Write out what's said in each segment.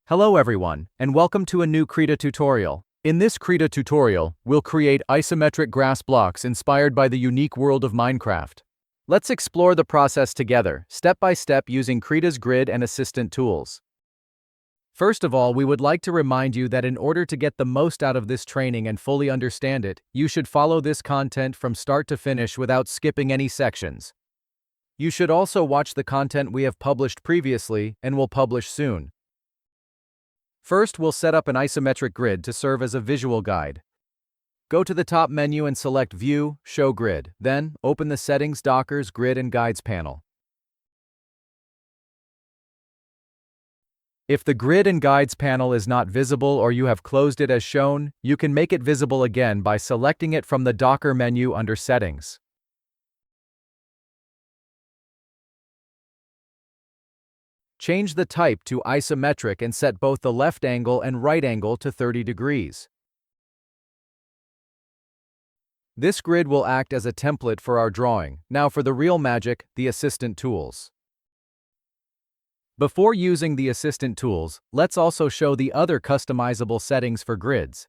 Hello everyone, and welcome to a new Krita tutorial. In this Krita tutorial, we'll create isometric grass blocks inspired by the unique world of Minecraft. Let's explore the process together, step by step using Krita's grid and assistant tools. First of all, we would like to remind you that in order to get the most out of this training and fully understand it, you should follow this content from start to finish without skipping any sections. You should also watch the content we have published previously and will publish soon. First, we'll set up an isometric grid to serve as a visual guide. Go to the top menu and select View, Show Grid. Then, open the Settings, Dockers, Grid and Guides panel. If the Grid and Guides panel is not visible or you have closed it as shown, you can make it visible again by selecting it from the Docker menu under Settings. Change the type to isometric and set both the left angle and right angle to 30 degrees. This grid will act as a template for our drawing. Now for the real magic, the assistant tools. Before using the assistant tools, let's also show the other customizable settings for grids.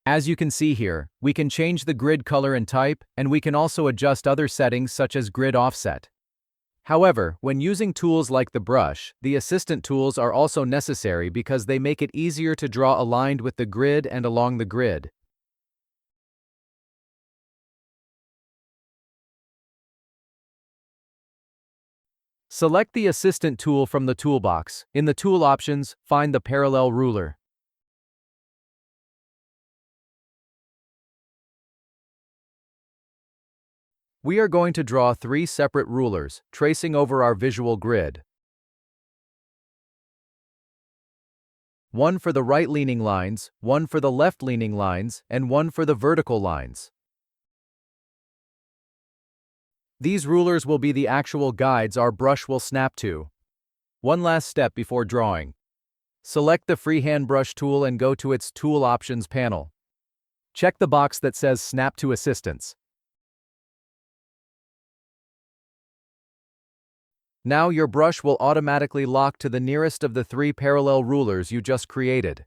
As you can see here, we can change the grid color and type, and we can also adjust other settings such as grid offset. However, when using tools like the brush, the assistant tools are also necessary because they make it easier to draw aligned with the grid and along the grid. Select the assistant tool from the toolbox. In the tool options, find the parallel ruler. We are going to draw 3 separate rulers, tracing over our visual grid. One for the right-leaning lines, one for the left-leaning lines, and one for the vertical lines. These rulers will be the actual guides our brush will snap to. One last step before drawing. Select the freehand brush tool and go to its Tool Options panel. Check the box that says Snap to Assistance. Now your brush will automatically lock to the nearest of the 3 parallel rulers you just created.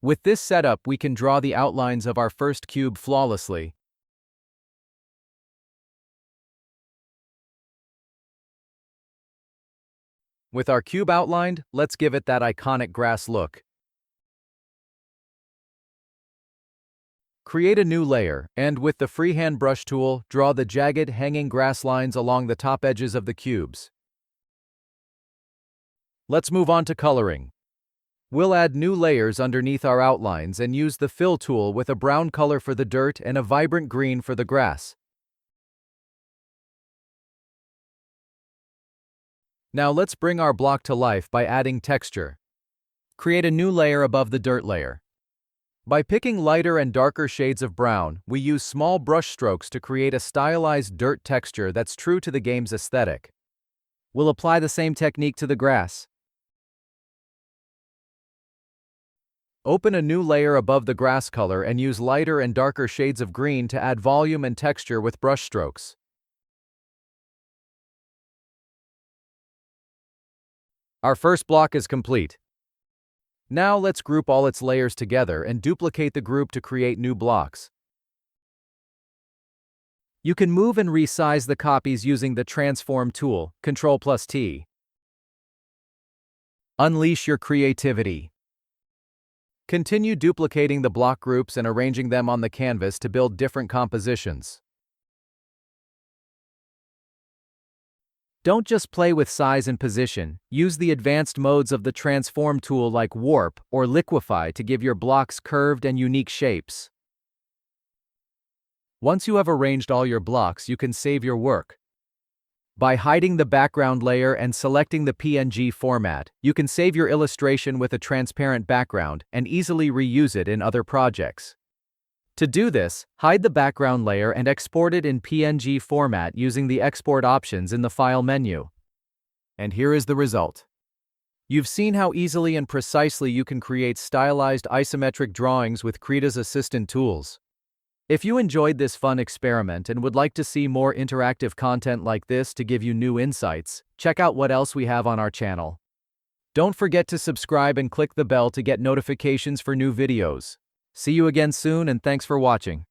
With this setup, we can draw the outlines of our first cube flawlessly. With our cube outlined, let's give it that iconic grass look. Create a new layer, and with the freehand brush tool, draw the jagged, hanging grass lines along the top edges of the cubes. Let's move on to coloring. We'll add new layers underneath our outlines and use the fill tool with a brown color for the dirt and a vibrant green for the grass. Now let's bring our block to life by adding texture. Create a new layer above the dirt layer. By picking lighter and darker shades of brown, we use small brush strokes to create a stylized dirt texture that's true to the game's aesthetic. We'll apply the same technique to the grass. Open a new layer above the grass color and use lighter and darker shades of green to add volume and texture with brush strokes. Our first block is complete. Now let's group all its layers together and duplicate the group to create new blocks. You can move and resize the copies using the Transform tool, Ctrl+T. Unleash your creativity. Continue duplicating the block groups and arranging them on the canvas to build different compositions. Don't just play with size and position, use the advanced modes of the Transform tool like Warp or Liquify to give your blocks curved and unique shapes. Once you have arranged all your blocks, you can save your work. By hiding the background layer and selecting the PNG format, you can save your illustration with a transparent background and easily reuse it in other projects. To do this, hide the background layer and export it in PNG format using the export options in the File menu. And here is the result. You've seen how easily and precisely you can create stylized isometric drawings with Krita's assistant tools. If you enjoyed this fun experiment and would like to see more interactive content like this to give you new insights, check out what else we have on our channel. Don't forget to subscribe and click the bell to get notifications for new videos. See you again soon, and thanks for watching.